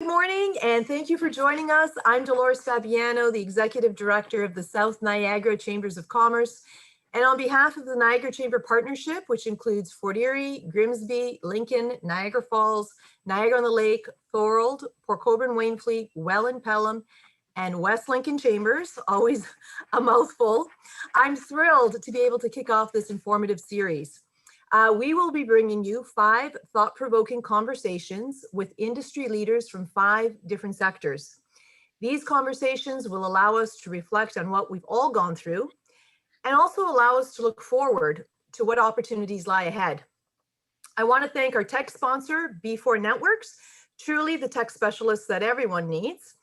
Good morning, and thank you for joining us. I'm Dolores Fabiano, the Executive Director of the South Niagara Chambers of Commerce. And on behalf of the Niagara Chamber Partnership, which includes Fort Erie, Grimsby, Lincoln, Niagara Falls, Niagara-on-the-Lake, Thorold, Port Colborne-Wainfleet, Welland, Pelham, and West Lincoln Chambers, always a mouthful, I'm thrilled to be able to kick off this informative series. We will be bringing you 5 thought-provoking conversations with industry leaders from 5 different sectors. These conversations will allow us to reflect on what we've all gone through and also allow us to look forward to what opportunities lie ahead. I want to thank our tech sponsor, B4 Networks, truly the tech specialists that everyone needs.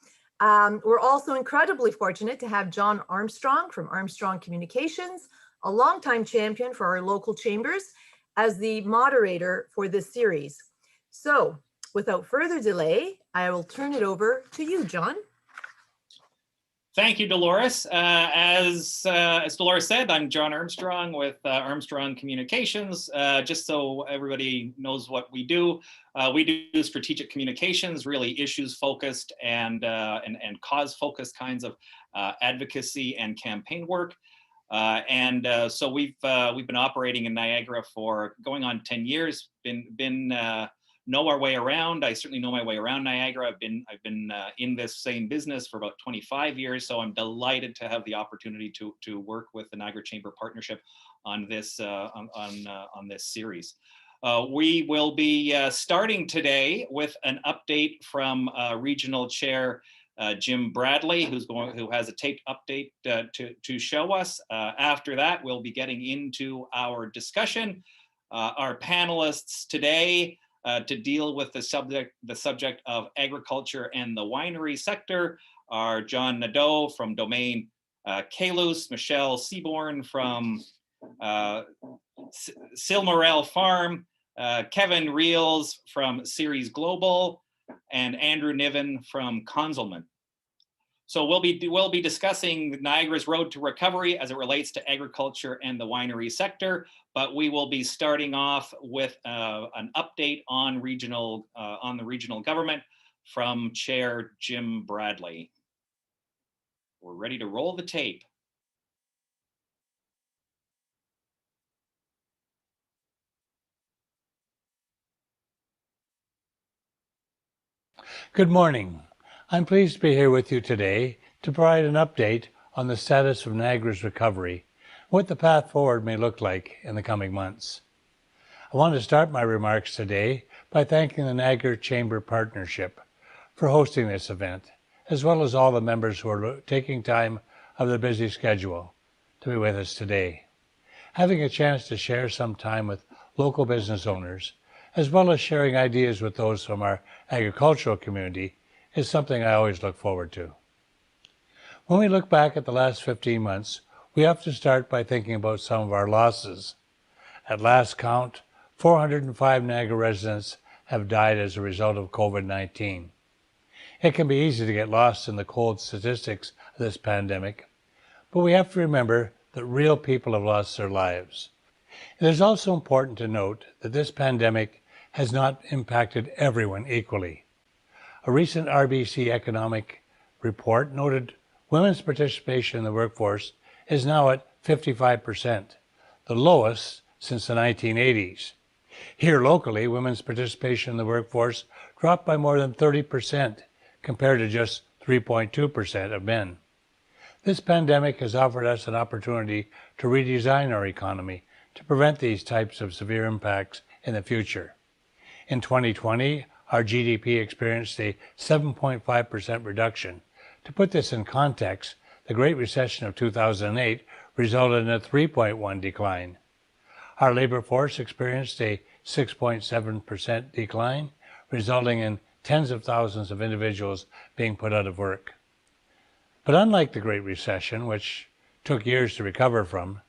We're also incredibly fortunate to have John Armstrong from Armstrong Communications, a longtime champion for our local chambers, as the moderator for this series. So without further delay, I will turn it over to you, John. Thank you, Dolores. As Dolores said, I'm John Armstrong with Armstrong Communications. Just so everybody knows what we do strategic communications, really issues-focused and cause-focused kinds of advocacy and campaign work. So we've been operating in Niagara for going on 10 years. Know our way around. I certainly know my way around Niagara. I've been in this same business for about 25 years. So I'm delighted to have the opportunity to work with the Niagara Chamber Partnership on this on this series. We will be starting today with an update from Regional Chair Jim Bradley, who has a taped update to show us. After that, we'll be getting into our discussion. Our panelists today to deal with the subject of agriculture and the winery sector are John Nadeau from Domaine Caylus, Michelle Seaborn from Silmarel Farm, Kevin Reels from Ceres Global, and Andrew Niven from Conzelman. So we'll be discussing Niagara's road to recovery as it relates to agriculture and the winery sector, but we will be starting off with an update on the regional government from Chair Jim Bradley. We're ready to roll the tape. Good morning. I'm pleased to be here with you today to provide an update on the status of Niagara's recovery, what the path forward may look like in the coming months. I want to start my remarks today by thanking the Niagara Chamber Partnership for hosting this event, as well as all the members who are taking time of their busy schedule to be with us today. Having a chance to share some time with local business owners, as well as sharing ideas with those from our agricultural community, is something I always look forward to. When we look back at the last 15 months, we have to start by thinking about some of our losses. At last count, 405 Niagara residents have died as a result of COVID-19. It can be easy to get lost in the cold statistics of this pandemic, but we have to remember that real people have lost their lives. It is also important to note that this pandemic has not impacted everyone equally. A recent RBC economic report noted women's participation in the workforce is now at 55%, the lowest since the 1980s. Here locally, women's participation in the workforce dropped by more than 30% compared to just 3.2% of men. This pandemic has offered us an opportunity to redesign our economy to prevent these types of severe impacts in the future. In 2020, our GDP experienced a 7.5% reduction. To put this in context, the Great Recession of 2008 resulted in a 3.1% decline. Our labor force experienced a 6.7% decline, resulting in tens of thousands of individuals being put out of work. But unlike the Great Recession, which took years to recover from,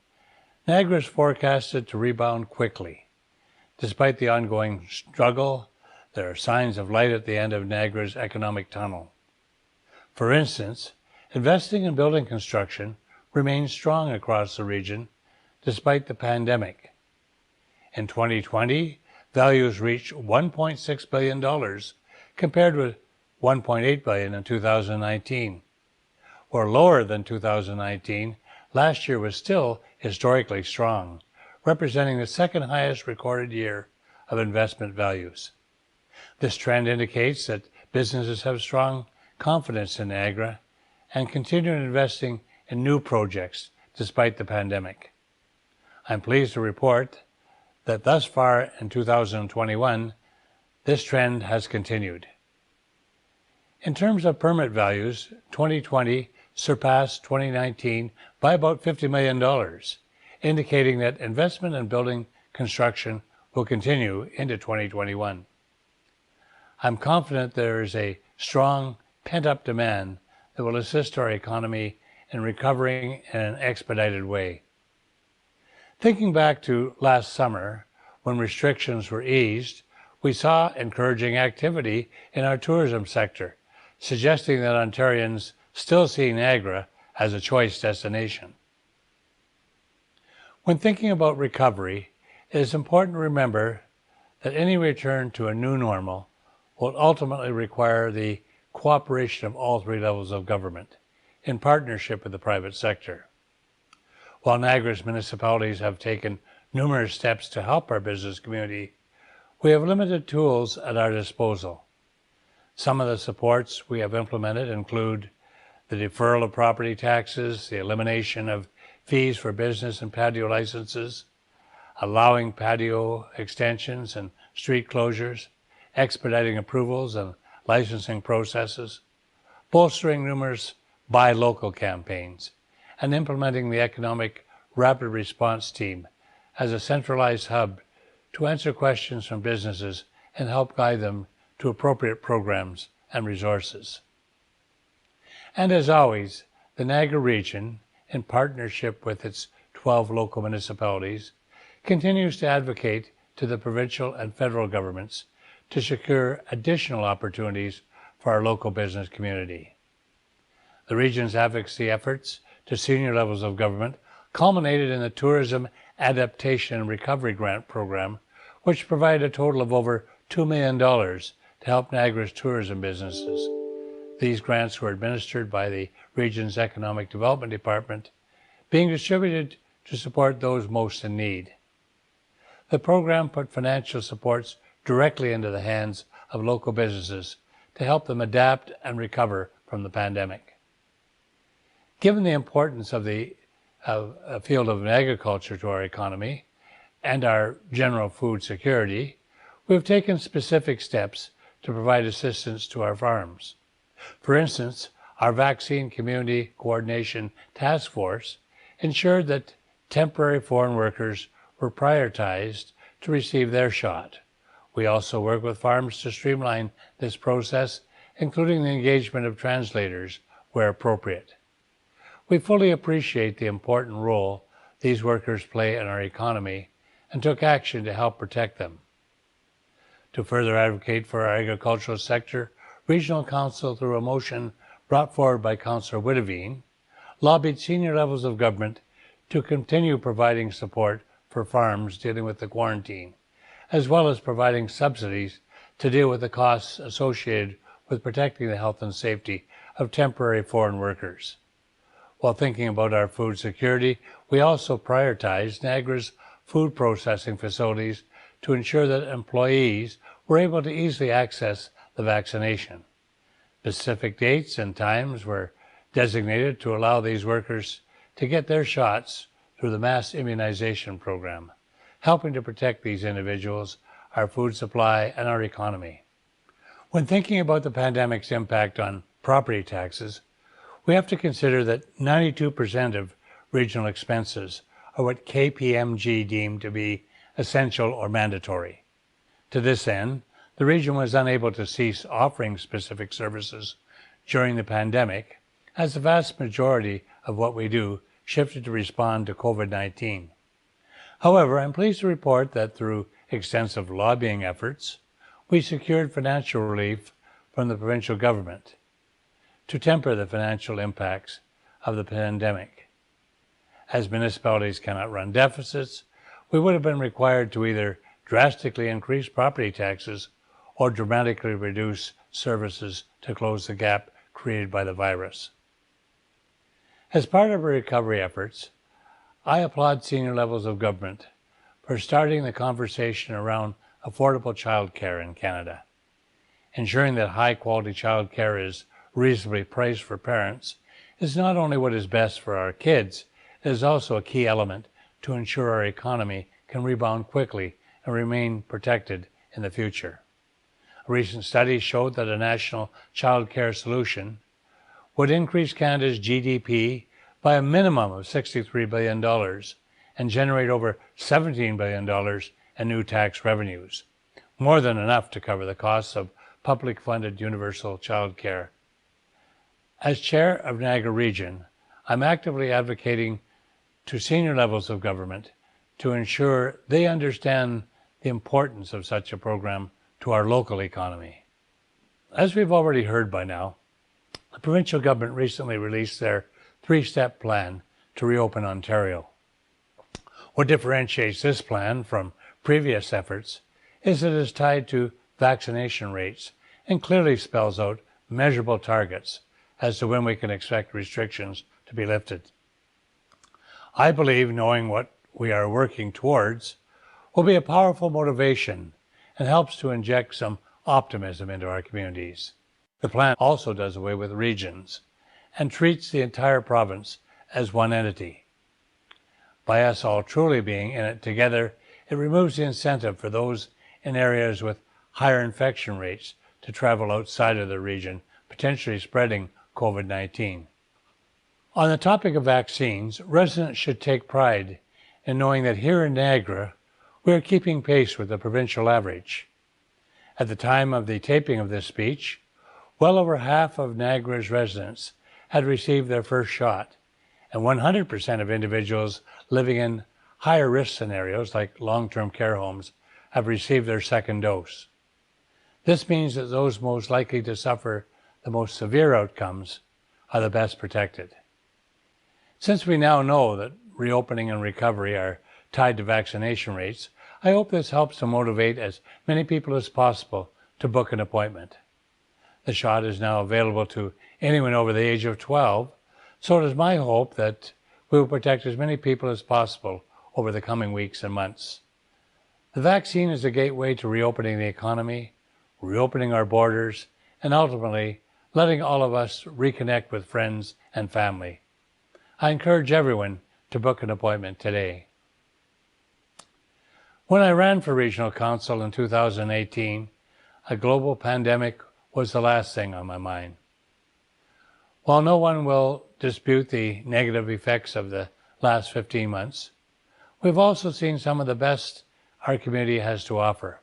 Niagara is forecasted to rebound quickly. Despite the ongoing struggle, there are signs of light at the end of Niagara's economic tunnel. For instance, investing in building construction remains strong across the region despite the pandemic. In 2020, values reached $1.6 billion compared with $1.8 billion in 2019. Or lower than 2019, last year was still historically strong, representing the second highest recorded year of investment values. This trend indicates that businesses have strong confidence in Niagara and continue investing in new projects despite the pandemic. I'm pleased to report that thus far in 2021, this trend has continued. In terms of permit values, 2020 surpassed 2019 by about $50 million, indicating that investment in building construction will continue into 2021. I'm confident there is a strong pent-up demand that will assist our economy in recovering in an expedited way. Thinking back to last summer, when restrictions were eased, we saw encouraging activity in our tourism sector, suggesting that Ontarians still see Niagara as a choice destination. When thinking about recovery, it is important to remember that any return to a new normal will ultimately require the cooperation of all three levels of government, in partnership with the private sector. While Niagara's municipalities have taken numerous steps to help our business community, we have limited tools at our disposal. Some of the supports we have implemented include the deferral of property taxes, the elimination of fees for business and patio licenses, allowing patio extensions and street closures, expediting approvals and licensing processes, bolstering numerous buy local campaigns, and implementing the Economic Rapid Response Team as a centralized hub to answer questions from businesses and help guide them to appropriate programs and resources. And as always, the Niagara region, in partnership with its 12 local municipalities, continues to advocate to the provincial and federal governments to secure additional opportunities for our local business community. The region's advocacy efforts to senior levels of government culminated in the Tourism Adaptation and Recovery Grant Program, which provided a total of over $2 million to help Niagara's tourism businesses. These grants were administered by the region's Economic Development Department, being distributed to support those most in need. The program put financial supports directly into the hands of local businesses to help them adapt and recover from the pandemic. Given the importance of the field of agriculture to our economy and our general food security, we have taken specific steps to provide assistance to our farms. For instance, our Vaccine Community Coordination Task Force ensured that temporary foreign workers were prioritized to receive their shot. We also work with farms to streamline this process, including the engagement of translators where appropriate. We fully appreciate the important role these workers play in our economy and took action to help protect them. To further advocate for our agricultural sector, Regional Council, through a motion brought forward by Councillor Witteveen, lobbied senior levels of government to continue providing support for farms dealing with the quarantine, as well as providing subsidies to deal with the costs associated with protecting the health and safety of temporary foreign workers. While thinking about our food security, we also prioritized Niagara's food processing facilities to ensure that employees were able to easily access the vaccination. Specific dates and times were designated to allow these workers to get their shots through the mass immunization program, helping to protect these individuals, our food supply, and our economy. When thinking about the pandemic's impact on property taxes, we have to consider that 92% of regional expenses are what KPMG deemed to be essential or mandatory. To this end, the region was unable to cease offering specific services during the pandemic, as the vast majority of what we do shifted to respond to COVID-19. However, I'm pleased to report that through extensive lobbying efforts, we secured financial relief from the provincial government to temper the financial impacts of the pandemic. As municipalities cannot run deficits, we would have been required to either drastically increase property taxes or dramatically reduce services to close the gap created by the virus. As part of our recovery efforts, I applaud senior levels of government for starting the conversation around affordable childcare in Canada. Ensuring that high-quality childcare is reasonably priced for parents is not only what is best for our kids, it is also a key element to ensure our economy can rebound quickly and remain protected in the future. A recent study showed that a national childcare solution would increase Canada's GDP by a minimum of $63 billion and generate over $17 billion in new tax revenues, more than enough to cover the costs of public-funded universal childcare. As chair of Niagara Region, I'm actively advocating to senior levels of government to ensure they understand the importance of such a program to our local economy. As we've already heard by now, the provincial government recently released their three-step plan to reopen Ontario. What differentiates this plan from previous efforts is that it is tied to vaccination rates and clearly spells out measurable targets as to when we can expect restrictions to be lifted. I believe knowing what we are working towards will be a powerful motivation and helps to inject some optimism into our communities. The plan also does away with regions and treats the entire province as one entity. By us all truly being in it together, it removes the incentive for those in areas with higher infection rates to travel outside of the region, potentially spreading COVID-19. On the topic of vaccines, residents should take pride in knowing that here in Niagara, we are keeping pace with the provincial average. At the time of the taping of this speech, well over half of Niagara's residents had received their first shot, and 100% of individuals living in higher risk scenarios like long-term care homes have received their second dose. This means that those most likely to suffer the most severe outcomes are the best protected. Since we now know that reopening and recovery are tied to vaccination rates, I hope this helps to motivate as many people as possible to book an appointment. The shot is now available to anyone over the age of 12, so it is my hope that we will protect as many people as possible over the coming weeks and months. The vaccine is a gateway to reopening the economy, reopening our borders, and ultimately letting all of us reconnect with friends and family. I encourage everyone to book an appointment today. When I ran for Regional Council in 2018, a global pandemic was the last thing on my mind. While no one will dispute the negative effects of the last 15 months, we've also seen some of the best our community has to offer.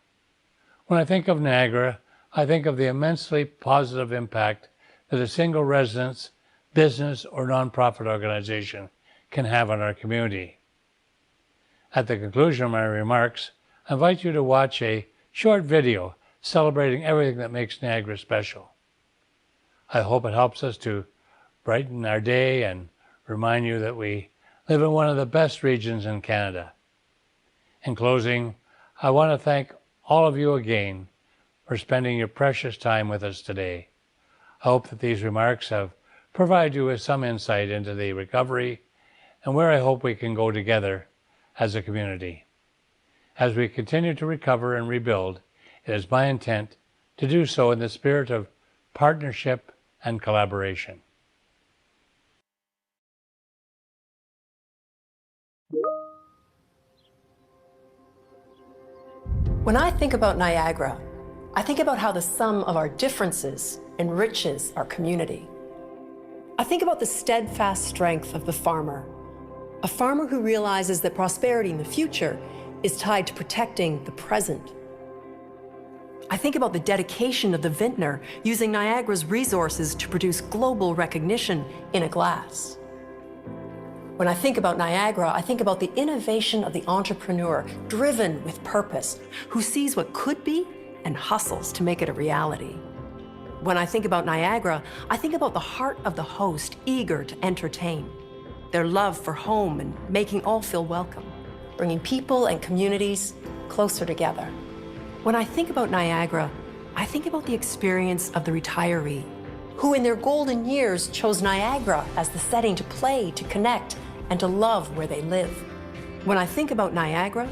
When I think of Niagara, I think of the immensely positive impact that a single residence, business, or nonprofit organization can have on our community. At the conclusion of my remarks, I invite you to watch a short video celebrating everything that makes Niagara special. I hope it helps us to brighten our day and remind you that we live in one of the best regions in Canada. In closing, I want to thank all of you again for spending your precious time with us today. I hope that these remarks have provided you with some insight into the recovery and where I hope we can go together as a community. As we continue to recover and rebuild, it is my intent to do so in the spirit of partnership and collaboration. When I think about Niagara, I think about how the sum of our differences enriches our community. I think about the steadfast strength of the farmer, a farmer who realizes that prosperity in the future is tied to protecting the present. I think about the dedication of the vintner using Niagara's resources to produce global recognition in a glass. When I think about Niagara, I think about the innovation of the entrepreneur driven with purpose, who sees what could be and hustles to make it a reality. When I think about Niagara, I think about the heart of the host eager to entertain, their love for home and making all feel welcome, bringing people and communities closer together. When I think about Niagara, I think about the experience of the retiree who in their golden years chose Niagara as the setting to play, to connect, and to love where they live. When I think about Niagara,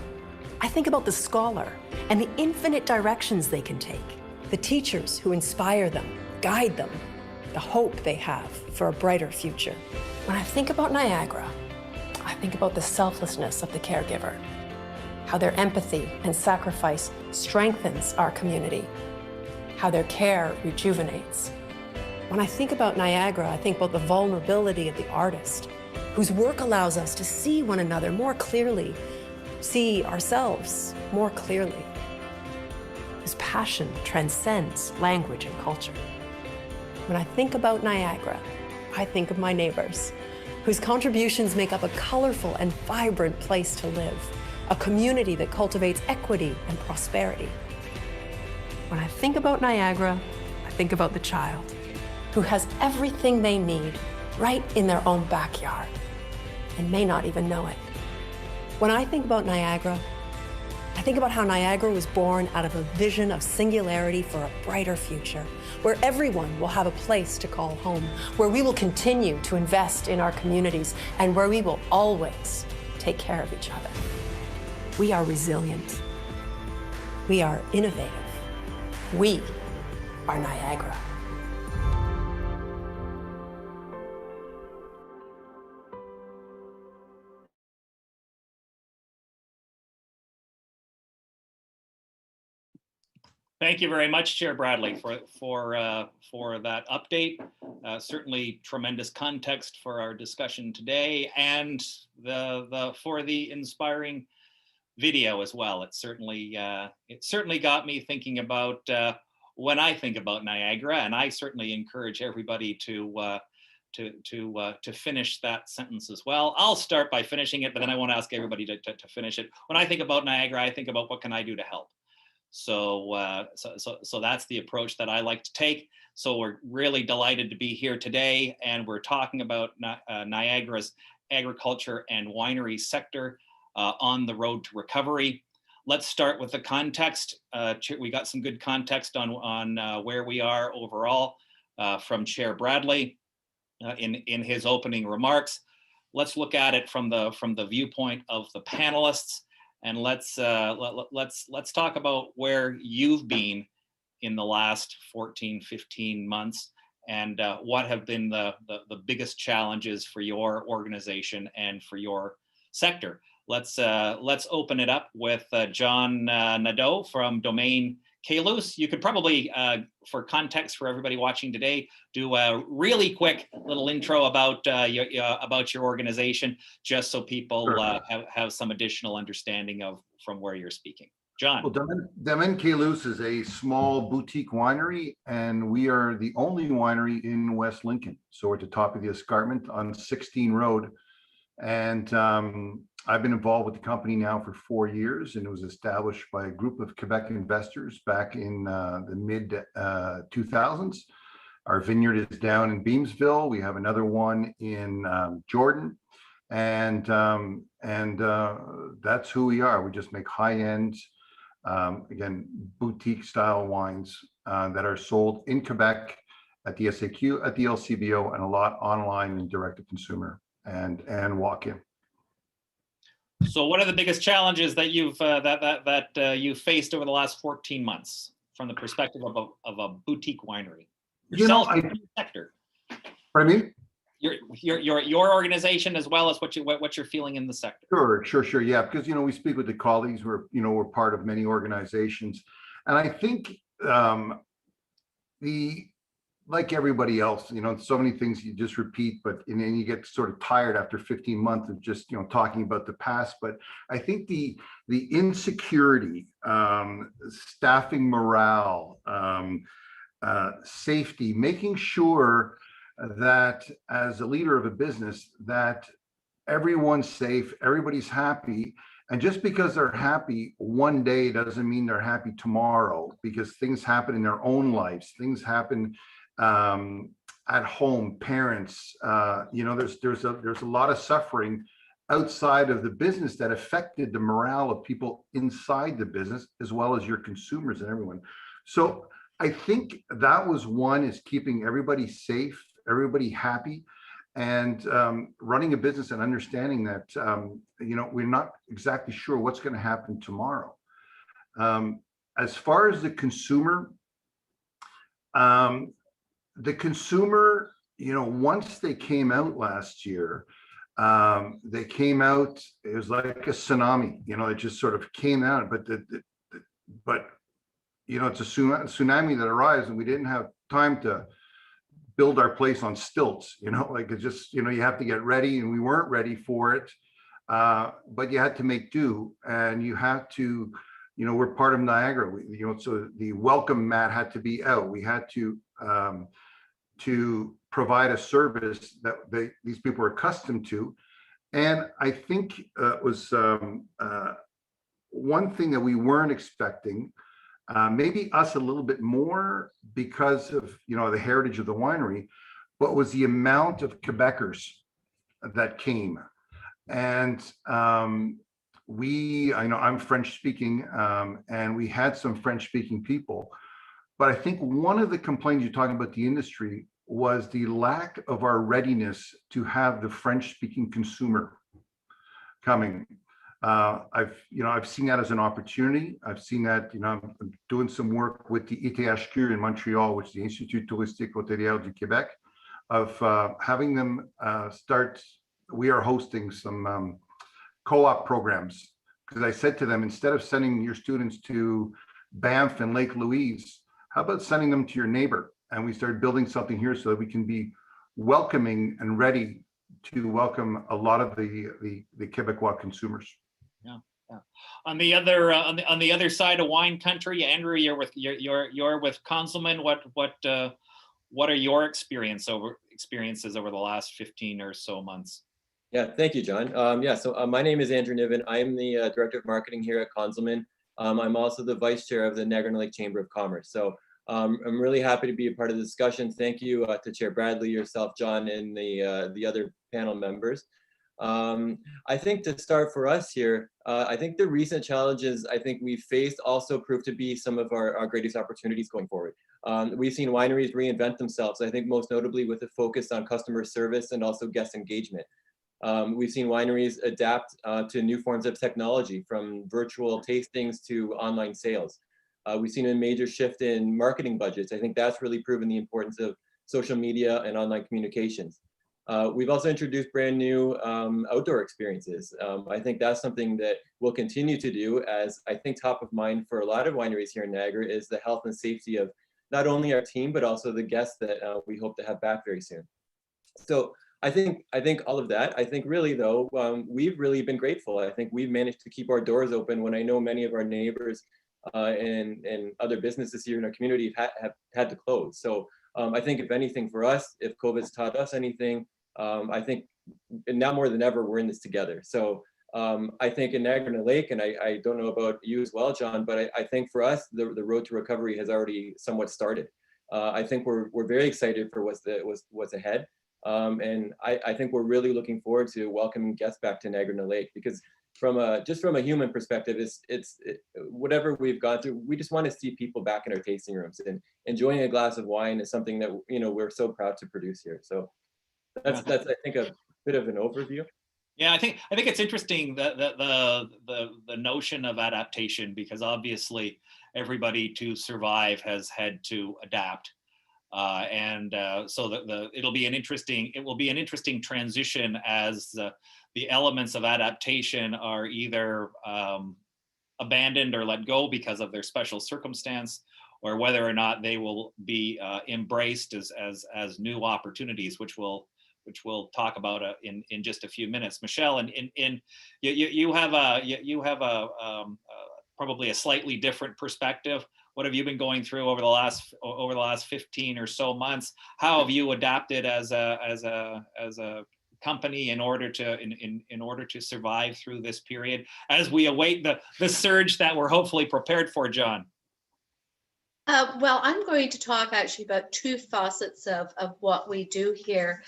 I think about the scholar and the infinite directions they can take, the teachers who inspire them, guide them, the hope they have for a brighter future. When I think about Niagara, I think about the selflessness of the caregiver, how their empathy and sacrifice strengthens our community, how their care rejuvenates. When I think about Niagara, I think about the vulnerability of the artist, whose work allows us to see one another more clearly, see ourselves more clearly, whose passion transcends language and culture. When I think about Niagara, I think of my neighbors, whose contributions make up a colorful and vibrant place to live, a community that cultivates equity and prosperity. When I think about Niagara, I think about the child, who has everything they need right in their own backyard and may not even know it. When I think about Niagara, I think about how Niagara was born out of a vision of singularity for a brighter future, where everyone will have a place to call home, where we will continue to invest in our communities, and where we will always take care of each other. We are resilient. We are innovative. We are Niagara. Thank you very much, Chair Bradley, for that update. Certainly tremendous context for our discussion today, and for the inspiring video as well. It certainly got me thinking about when I think about Niagara, and I certainly encourage everybody to finish that sentence as well. I'll start by finishing it, but then I want to ask everybody to finish it. When I think about Niagara, I think about what can I do to help. So that's the approach that I like to take. So we're really delighted to be here today, and we're talking about Niagara's agriculture and winery sector on the road to recovery. Let's start with the context. We got some good context on where we are overall from Chair Bradley in his opening remarks. Let's look at it from the viewpoint of the panelists. And let's talk about where you've been in the last 14, 15 months, and what have been the biggest challenges for your organization and for your sector. Let's open it up with John Nadeau from Domaine Caylus. You could probably, for context for everybody watching today, do a really quick little intro about your organization, just so people have some additional understanding of from where you're speaking. John. Well, Domaine Caylus is a small boutique winery, and we are the only winery in West Lincoln. So we're at the top of the escarpment on 16 Road. And I've been involved with the company now for 4 years, and it was established by a group of Quebec investors back in the mid 2000s. Our vineyard is down in Beamsville. We have another one in Jordan, and that's who we are. We just make high-end, again, boutique style wines that are sold in Quebec at the SAQ, at the LCBO, and a lot online and direct to consumer and walk-in. So what are the biggest challenges that you've you've faced over the last 14 months from the perspective of a boutique winery? Yourself, sector. Pardon me? Your organization, as well as what you're feeling in the sector. Sure. Yeah, because we speak with the colleagues. We're part of many organizations, and I think like everybody else, so many things you just repeat, and then you get sort of tired after 15 months of just talking about the past. But I think the insecurity, staffing morale, safety, making sure that as a leader of a business that everyone's safe, everybody's happy. And just because they're happy one day doesn't mean they're happy tomorrow, because things happen in their own lives. Things happen at home, parents, there's a lot of suffering outside of the business that affected the morale of people inside the business, as well as your consumers and everyone. So I think that was one, is keeping everybody safe, everybody happy, and running a business and understanding that, we're not exactly sure what's going to happen tomorrow. As far as the consumer, once they came out last year, they came out, it was like a tsunami, it just sort of came out, but it's a tsunami that arrives, and we didn't have time to build our place on stilts, like it just, you have to get ready, and we weren't ready for it. But you had to make do, and you had to, we're part of Niagara, so the welcome mat had to be out. We had to provide a service that these people were accustomed to. And I think it was one thing that we weren't expecting, maybe us a little bit more because of, the heritage of the winery, but was the amount of Quebecers that came. And I know I'm French speaking, and we had some French speaking people, but I think one of the complaints you're talking about the industry was the lack of our readiness to have the French speaking consumer coming. I've seen that as an opportunity. I've seen that, I'm doing some work with the ITHQ in Montreal, which is the Institut Touristique Hôtelier du Québec, of having them we are hosting some co-op programs, because I said to them, instead of sending your students to Banff and Lake Louise, how about sending them to your neighbor? And we started building something here so that we can be welcoming and ready to welcome a lot of the Quebecois consumers. Yeah. On the other side of wine country, Andrew, you're with Conzelman. What are your experiences over the last 15 or so months? Yeah, thank you, John. So my name is Andrew Niven. I'm the Director of Marketing here at Conzelman. I'm also the Vice Chair of the Niagara Chamber of Commerce. So I'm really happy to be a part of the discussion. Thank you to Chair Bradley, yourself, John, and the other panel members. I think to start for us here, I think the recent challenges I think we faced also proved to be some of our greatest opportunities going forward. We've seen wineries reinvent themselves, I think most notably with a focus on customer service and also guest engagement. We've seen wineries adapt to new forms of technology, from virtual tastings to online sales. We've seen a major shift in marketing budgets. I think that's really proven the importance of social media and online communications. We've also introduced brand new outdoor experiences. I think that's something that we'll continue to do, as I think top of mind for a lot of wineries here in Niagara is the health and safety of not only our team, but also the guests that we hope to have back very soon. So I think all of that. I think really though, we've really been grateful. I think we've managed to keep our doors open when I know many of our neighbors and other businesses here in our community have had to close. So I think if anything for us, if COVID's taught us anything, I think now more than ever, we're in this together. So I think in Niagara Lake, and I don't know about you as well, John, but I think for us, the road to recovery has already somewhat started. I think we're very excited for what's ahead. And I think we're really looking forward to welcoming guests back to Niagara Lake, because just from a human perspective, it's whatever we've gone through, we just want to see people back in our tasting rooms, and enjoying a glass of wine is something that we're so proud to produce here. So that's I think a bit of an overview. Yeah, I think it's interesting that the notion of adaptation, because obviously everybody to survive has had to adapt. So it will be an interesting transition as the elements of adaptation are either abandoned or let go because of their special circumstance, or whether or not they will be embraced as new opportunities, which we'll talk about in just a few minutes. Michelle, and you have probably a slightly different perspective. What have you been going through over the last 15 or so months? How have you adapted as a company in order to survive through this period as we await the surge that we're hopefully prepared for, John? Well, I'm going to talk actually about two facets of what we do here,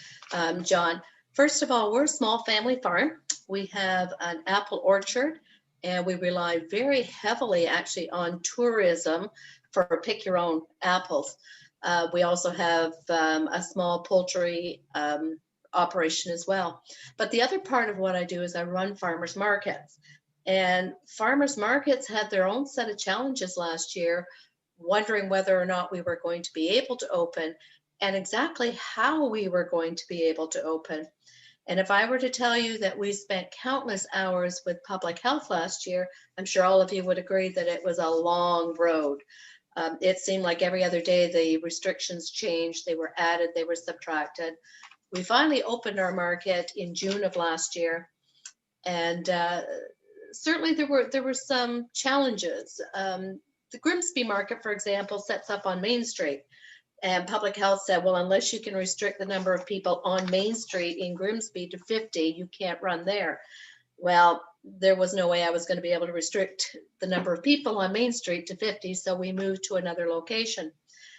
John. First of all, we're a small family farm. We have an apple orchard, and we rely very heavily actually on tourism for pick your own apples. We also have a small poultry operation as well. But the other part of what I do is I run farmers markets. And farmers markets had their own set of challenges last year, wondering whether or not we were going to be able to open and exactly how we were going to be able to open. And if I were to tell you that we spent countless hours with public health last year, I'm sure all of you would agree that it was a long road. It seemed like every other day the restrictions changed, they were added, they were subtracted. We finally opened our market in June of last year, and certainly there were some challenges. The Grimsby market, for example, sets up on Main Street. And public health said, well, unless you can restrict the number of people on Main Street in Grimsby to 50, you can't run there. Well, there was no way I was going to be able to restrict the number of people on Main Street to 50, so we moved to another location.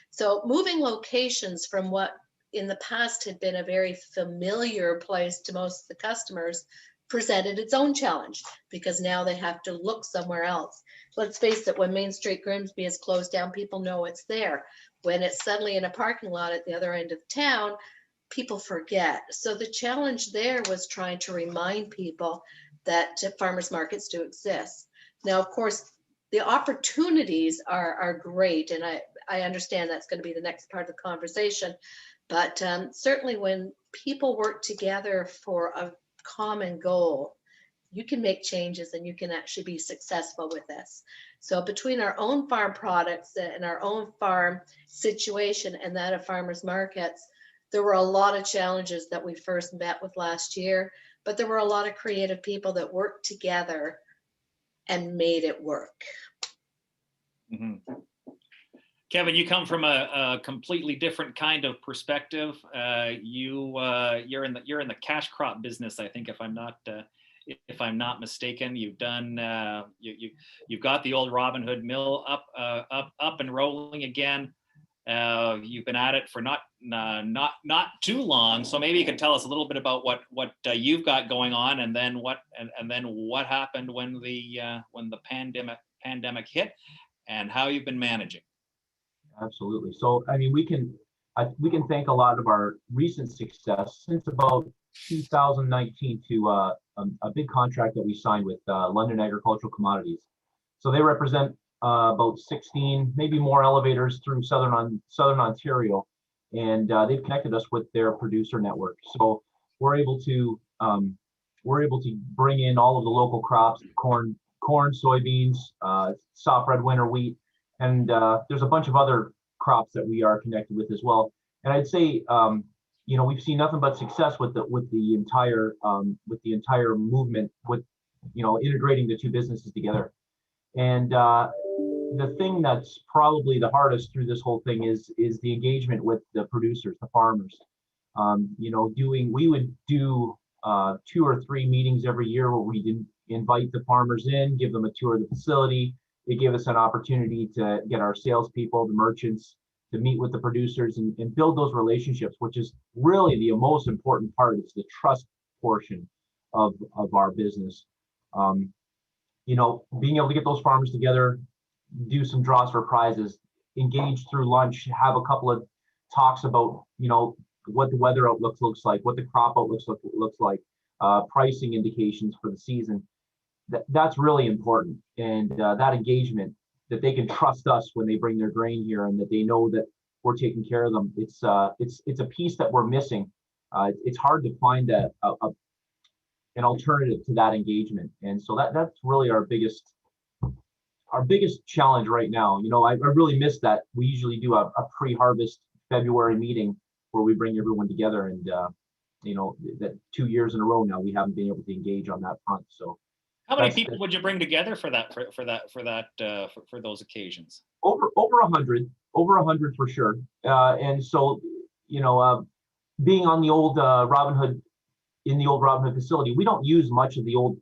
So moving locations from what in the past had been a very familiar place to most of the customers presented its own challenge, because now they have to look somewhere else. Let's face it, when Main Street Grimsby is closed down, people know it's there. When it's suddenly in a parking lot at the other end of town, people forget. So the challenge there was trying to remind people that farmers markets do exist. Now, of course, the opportunities are great, and I understand that's going to be the next part of the conversation. But certainly when people work together for a common goal, you can make changes and you can actually be successful with this. So between our own farm products and our own farm situation and that of farmers markets, there were a lot of challenges that we first met with last year, but there were a lot of creative people that worked together and made it work. Mm-hmm. Kevin, you come from a completely different kind of perspective. You're in the cash crop business, I think, if I'm not mistaken. You've done you've got the old Robin Hood mill up and rolling again. You've been at it for not too long, so maybe you can tell us a little bit about what you've got going on, and then what happened when the pandemic hit, and how you've been managing. Absolutely. So, I mean, we can thank a lot of our recent success since about 2019 to a big contract that we signed with London Agricultural Commodities. So they represent about 16, maybe more elevators through Southern Ontario, and they've connected us with their producer network. So we're able to bring in all of the local crops: corn, soybeans, soft red winter wheat. And there's a bunch of other crops that we are connected with as well. And I'd say, we've seen nothing but success with the entire movement, with integrating the two businesses together. And the thing that's probably the hardest through this whole thing is the engagement with the producers, the farmers. We would do 2 or 3 meetings every year where we did invite the farmers in, give them a tour of the facility. It gave us an opportunity to get our salespeople, the merchants, to meet with the producers and build those relationships, which is really the most important part. It's the trust portion of our business. Being able to get those farmers together, do some draws for prizes, engage through lunch, have a couple of talks about, what the weather outlook looks like, what the crop outlook looks like, pricing indications for the season. That's really important, and that engagement, that they can trust us when they bring their grain here, and that they know that we're taking care of them. It's a piece that we're missing. It's hard to find an alternative to that engagement, and so that's really our biggest challenge right now. I really miss that. We usually do a pre-harvest February meeting where we bring everyone together, and that 2 years in a row now we haven't been able to engage on that front. So. How many people would you bring together for those occasions? Over 100 for sure. And so, being on the old Robin Hood facility, we don't use much of the old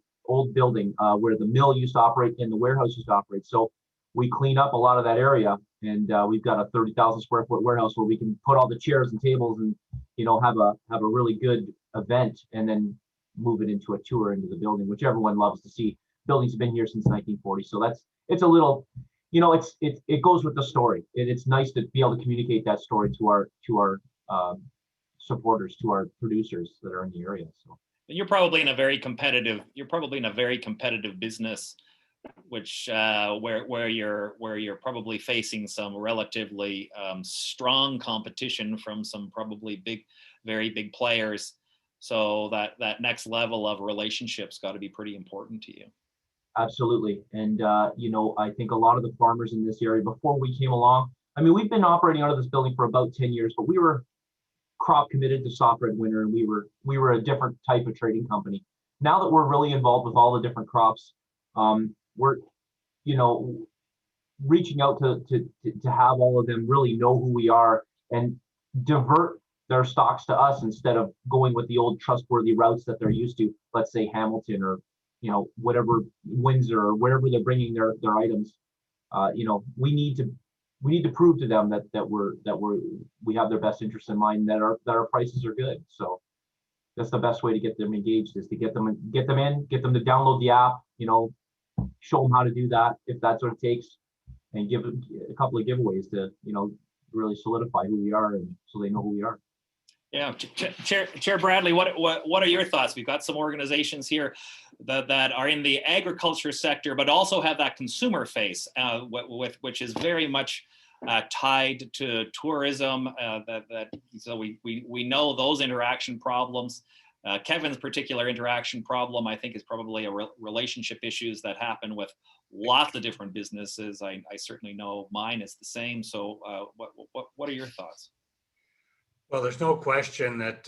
building where the mill used to operate and the warehouse used to operate. So we clean up a lot of that area, and we've got a 30,000 square foot warehouse where we can put all the chairs and tables and have a really good event, and then move it into a tour into the building, which everyone loves to see. Buildings have been here since 1940, so it's a little you know, it goes with the story. It's nice to be able to communicate that story to our supporters, to our producers that are in the area. So You're probably in a very competitive business, which where you're probably facing some relatively strong competition from some probably very big players. So that next level of relationships got to be pretty important to you. absolutely. And you know, I think a lot of the farmers in this area before we came along, I mean, we've been operating out of this building for about 10 years, but we were crop committed to soft red winter, and we were a different type of trading company. Now that we're really involved with all the different crops, we're, you know, reaching out to have all of them really know who we are and divert their stocks to us instead of going with the old trustworthy routes that they're used to. Let's say Hamilton, or you know, whatever, Windsor, or wherever they're bringing their items. You know, we need to prove to them that we have their best interests in mind, that our prices are good. So that's the best way to get them engaged, is to get them in, get them to download the app, you know, show them how to do that if that's what it takes, and give them a couple of giveaways to, you know, really solidify who we are, and so they know who we are. Yeah, Chair Bradley, what are your thoughts? We've got some organizations here that are in the agriculture sector, but also have that consumer face, which is very much tied to tourism. So we know those interaction problems. Kevin's particular interaction problem, I think, is probably a relationship issues that happen with lots of different businesses. I certainly know mine is the same. So what are your thoughts? Well, there's no question that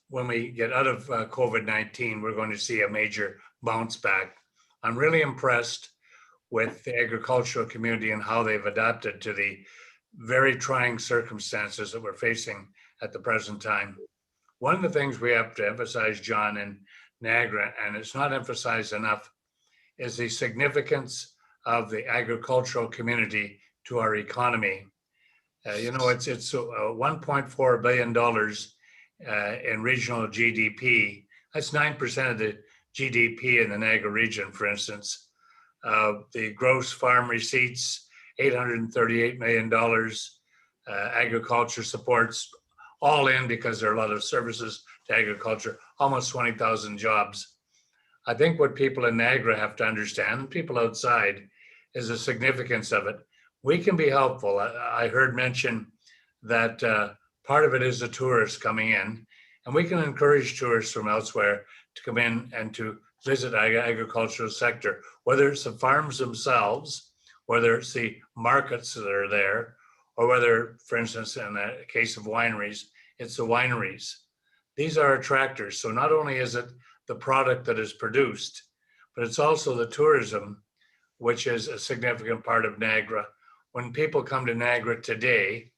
when we get out of COVID-19, we're going to see a major bounce back. I'm really impressed with the agricultural community and how they've adapted to the very trying circumstances that we're facing at the present time. One of the things we have to emphasize, John, in Niagara, and it's not emphasized enough, is the significance of the agricultural community to our economy. You know, it's $1.4 billion in regional GDP. That's 9% of the GDP in the Niagara region, for instance. The gross farm receipts, $838 million. Agriculture supports, all in, because there are a lot of services to agriculture, almost 20,000 jobs. I think what people in Niagara have to understand, and people outside, is the significance of it. We can be helpful. I heard mention that part of it is the tourists coming in, and we can encourage tourists from elsewhere to come in and to visit the agricultural sector, whether it's the farms themselves, whether it's the markets that are there, or whether, for instance, in the case of wineries, it's the wineries. These are attractors. So not only is it the product that is produced, but it's also the tourism, which is a significant part of Niagara. When people come to Niagara today,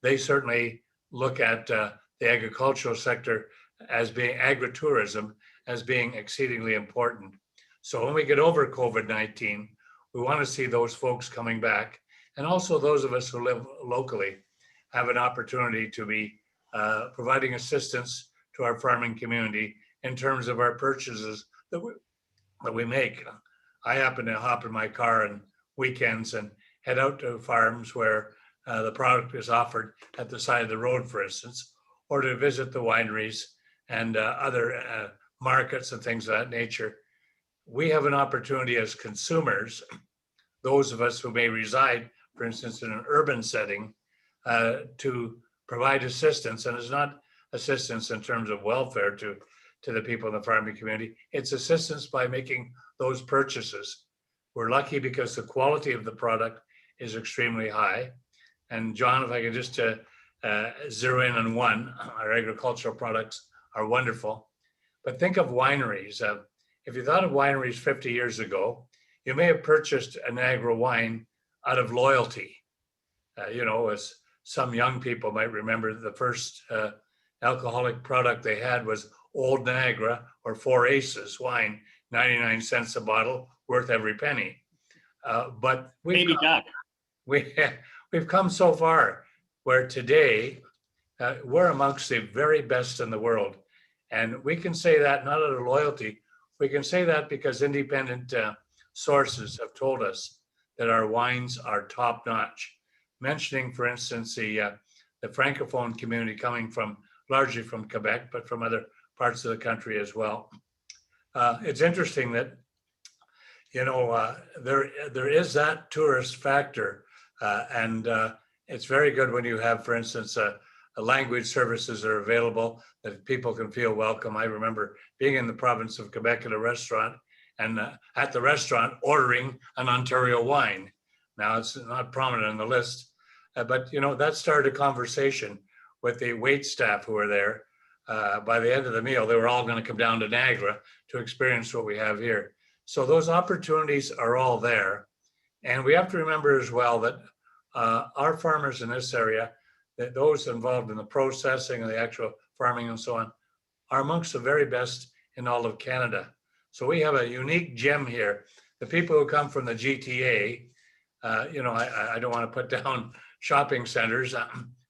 they certainly look at the agricultural sector as being agritourism, as being exceedingly important. So when we get over COVID-19, we want to see those folks coming back, and also those of us who live locally have an opportunity to be providing assistance to our farming community in terms of our purchases that we make. I happen to hop in my car on weekends and head out to farms where the product is offered at the side of the road, for instance, or to visit the wineries and other markets and things of that nature. We have an opportunity as consumers, those of us who may reside, for instance, in an urban setting, to provide assistance. And it's not assistance in terms of welfare to the people in the farming community. It's assistance by making those purchases. We're lucky because the quality of the product is extremely high. And John, if I could just zero in on one, our agricultural products are wonderful. But think of wineries. If you thought of wineries 50 years ago, you may have purchased a Niagara wine out of loyalty. You know, as some young people might remember, the first alcoholic product they had was Old Niagara, or Four Aces wine, 99 cents a bottle, worth every penny. But we've come so far where today we're amongst the very best in the world. And we can say that not out of loyalty, we can say that because independent sources have told us that our wines are top notch. Mentioning, for instance, the Francophone community coming from largely from Quebec, but from other parts of the country as well. It's interesting that, you know, there is that tourist factor, and it's very good when you have, for instance, language services are available that people can feel welcome. I remember being in the province of Quebec at a restaurant, and at the restaurant ordering an Ontario wine. Now it's not prominent on the list, but you know, that started a conversation with the wait staff who were there. By the end of the meal, they were all going to come down to Niagara to experience what we have here. So those opportunities are all there. And we have to remember as well that our farmers in this area, that those involved in the processing and the actual farming and so on, are amongst the very best in all of Canada. So we have a unique gem here. The people who come from the GTA, you know, I don't want to put down shopping centers,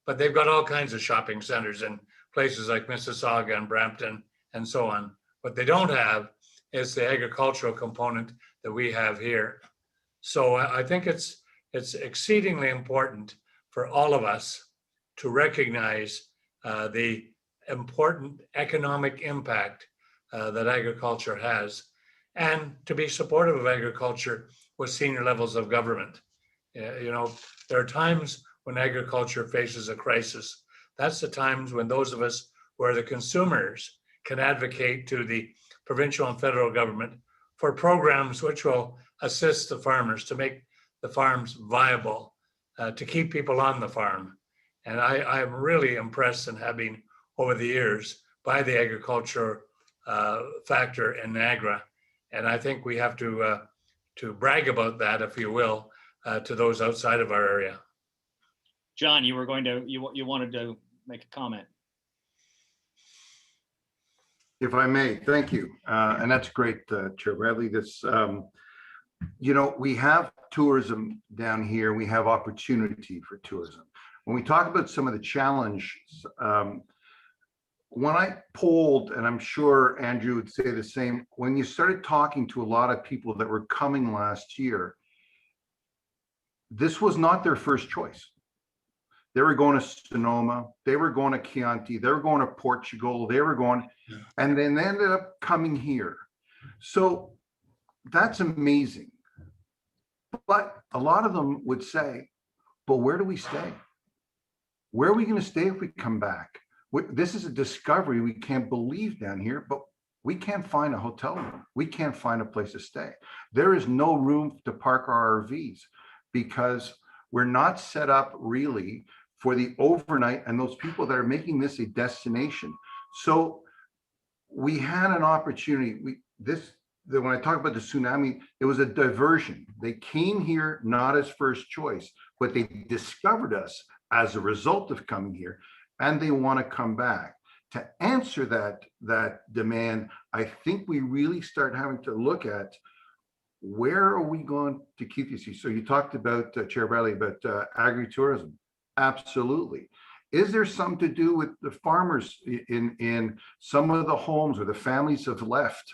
but they've got all kinds of shopping centers in places like Mississauga and Brampton and so on. What they don't have is the agricultural component that we have here. So I think it's exceedingly important for all of us to recognize the important economic impact that agriculture has, and to be supportive of agriculture with senior levels of government. You know, there are times when agriculture faces a crisis. That's the times when those of us who are the consumers can advocate to the provincial and federal government for programs which will assist the farmers to make the farms viable, to keep people on the farm. And I'm really impressed and have been over the years by the agriculture factor in Niagara. And I think we have to brag about that, if you will, to those outside of our area. John, you wanted to make a comment. If I may, thank you. And that's great, Chair Bradley. This, you know, we have tourism down here. We have opportunity for tourism. When we talk about some of the challenges, when I polled, and I'm sure Andrew would say the same, when you started talking to a lot of people that were coming last year, this was not their first choice. They were going to Sonoma, they were going to Chianti, they were going to Portugal, they were going, and then they ended up coming here. So that's amazing. But a lot of them would say, but where do we stay? Where are we going to stay if we come back? This is a discovery we can't believe down here, but we can't find a hotel room. We can't find a place to stay. There is no room to park our RVs because we're not set up really for the overnight and those people that are making this a destination. So we had an opportunity. When I talk about the tsunami, it was a diversion. They came here not as first choice, but they discovered us as a result of coming here, and they want to come back. To answer that demand, I think we really start having to look at where are we going to keep these. So you talked about, Chair Bradley, about agritourism. Absolutely. Is there something to do with the farmers in some of the homes where the families have left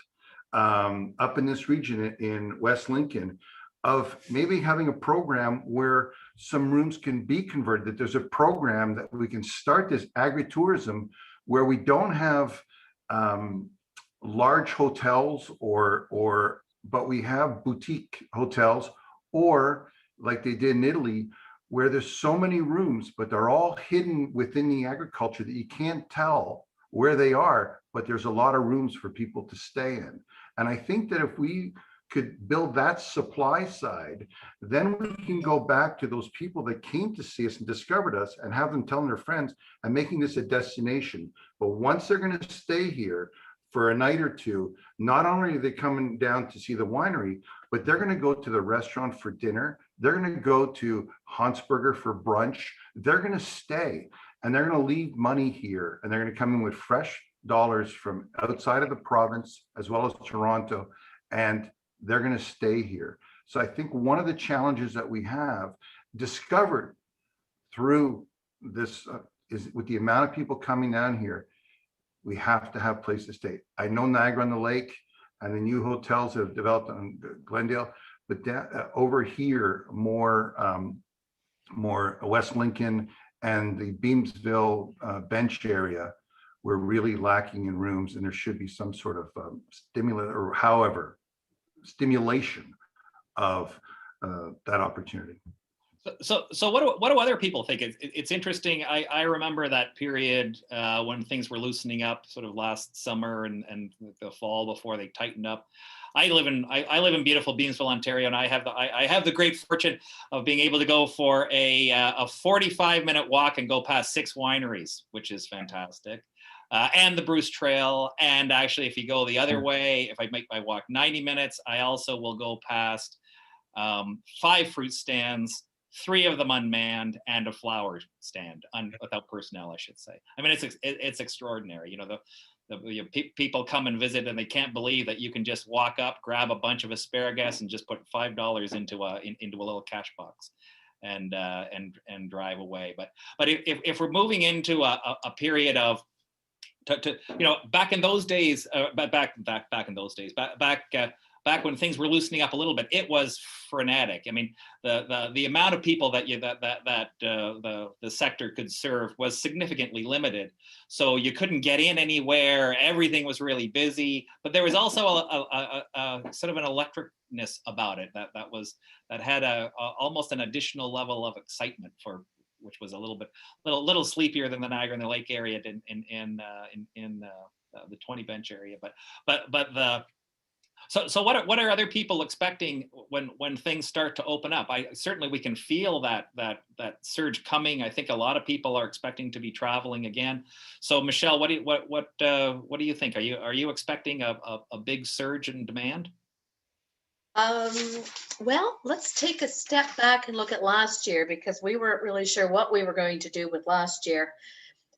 up in this region in West Lincoln, of maybe having a program where some rooms can be converted, that there's a program that we can start this agritourism where we don't have large hotels but we have boutique hotels, or like they did in Italy, where there's so many rooms, but they're all hidden within the agriculture that you can't tell where they are, but there's a lot of rooms for people to stay in. And I think that if we could build that supply side, then we can go back to those people that came to see us and discovered us and have them telling their friends and making this a destination. But once they're going to stay here for a night or two, not only are they coming down to see the winery, but they're going to go to the restaurant for dinner. They're going to go to Hansberger for brunch. They're going to stay and they're going to leave money here, and they're going to come in with fresh dollars from outside of the province as well as Toronto, and they're going to stay here. So I think one of the challenges that we have discovered through this is with the amount of people coming down here, we have to have places to stay. I know Niagara on the Lake and the new hotels that have developed on Glendale, but over here, more West Lincoln and the Beamsville bench area, we're really lacking in rooms, and there should be some sort of stimulation of that opportunity. So what do other people think? It's interesting. I remember that period when things were loosening up, sort of last summer and the fall before they tightened up. I live in beautiful Beamsville, Ontario, and I have the great fortune of being able to go for a 45-minute walk and go past 6 wineries, which is fantastic. And the Bruce Trail. And actually, if you go the other way, if I make my walk 90 minutes, I also will go past 5 fruit stands, 3 of them unmanned, and a flower stand without personnel, I should say. I mean, it's extraordinary. You know, people come and visit, and they can't believe that you can just walk up, grab a bunch of asparagus, and just put $5 into a little cash box, and drive away. But if we're moving into a period of back in those days, back when things were loosening up a little bit, it was frenetic. I mean, the amount of people that the sector could serve was significantly limited. So you couldn't get in anywhere. Everything was really busy, but there was also a sort of an electricness about it that had almost an additional level of excitement which was a little sleepier than the Niagara and the Lake area in the 20 bench area. So what are other people expecting when things start to open up? Certainly we can feel that surge coming. I think a lot of people are expecting to be traveling again. So Michelle, what do you think? Are you expecting a big surge in demand? Well, let's take a step back and look at last year, because we weren't really sure what we were going to do with last year.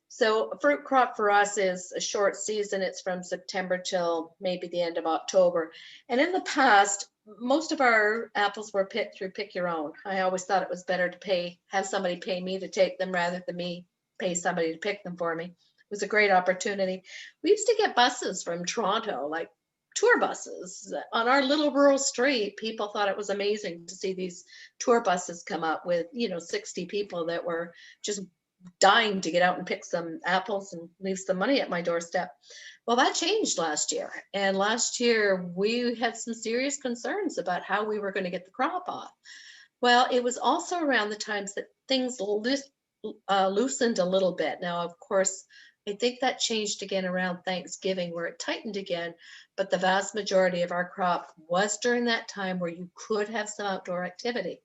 So a fruit crop for us is a short season. It's from September till maybe the end of October. And in the past, most of our apples were picked through Pick Your Own. I always thought it was better to have somebody pay me to take them rather than me pay somebody to pick them for me. It was a great opportunity. We used to get buses from Toronto, like tour buses on our little rural street. People thought it was amazing to see these tour buses come up with 60 people that were just dying to get out and pick some apples and leave some money at my doorstep. Well, that changed last year, and last year we had some serious concerns about how we were going to get the crop off. Well, it was also around the times that things loosened a little bit. Now, of course, I think that changed again around Thanksgiving, where it tightened again, but the vast majority of our crop was during that time where you could have some outdoor activity.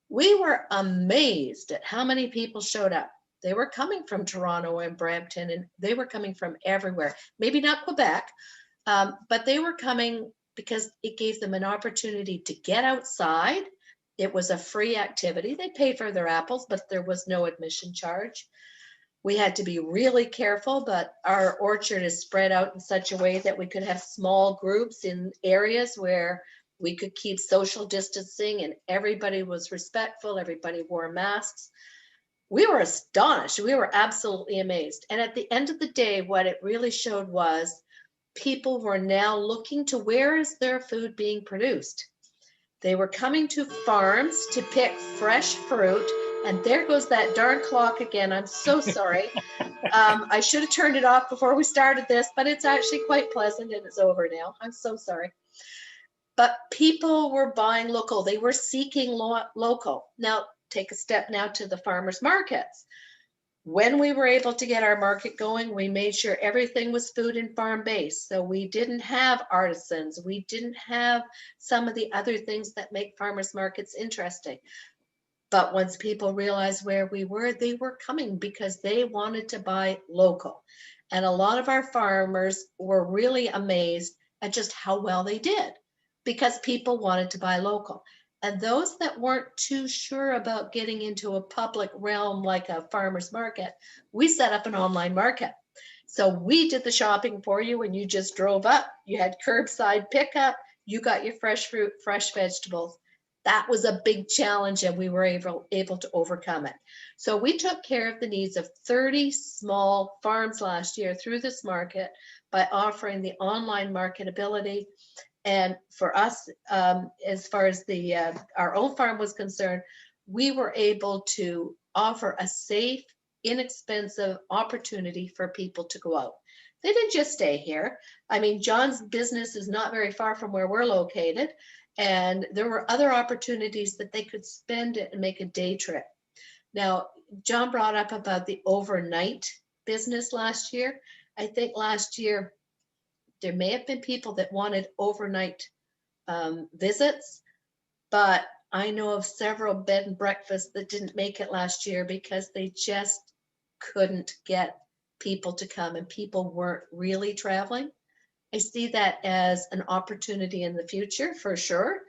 We were amazed at how many people showed up. They were coming from Toronto and Brampton, and they were coming from everywhere. Maybe not Quebec, but they were coming because it gave them an opportunity to get outside. It was a free activity. They paid for their apples, but there was no admission charge. We had to be really careful, but our orchard is spread out in such a way that we could have small groups in areas where we could keep social distancing, and everybody was respectful. Everybody wore masks. We were astonished. We were absolutely amazed. And at the end of the day, what it really showed was people were now looking to where is their food being produced. They were coming to farms to pick fresh fruit. And there goes that darn clock again. I'm so sorry. I should have turned it off before we started this, but it's actually quite pleasant, and it's over now. I'm so sorry. But people were buying local. They were seeking local. Now, take a step now to the farmers markets. When we were able to get our market going, we made sure everything was food and farm based. So we didn't have artisans. We didn't have some of the other things that make farmers markets interesting. But once people realized where we were, they were coming because they wanted to buy local. And a lot of our farmers were really amazed at just how well they did, because people wanted to buy local. And those that weren't too sure about getting into a public realm like a farmer's market, we set up an online market. So we did the shopping for you, and you just drove up. You had curbside pickup. You got your fresh fruit, fresh vegetables. that was a big challenge, and we were able to overcome it. So we took care of the needs of 30 small farms last year through this market by offering the online marketability. And for us, as far as our own farm was concerned, we were able to offer a safe, inexpensive opportunity for people to go out. They didn't just stay here. I mean, John's business is not very far from where we're located, and there were other opportunities that they could spend it and make a day trip. Now, John brought up about the overnight business last year. I think last year there may have been people that wanted overnight visits, but I know of several bed and breakfasts that didn't make it last year because they just couldn't get people to come, and people weren't really traveling. I see that as an opportunity in the future for sure.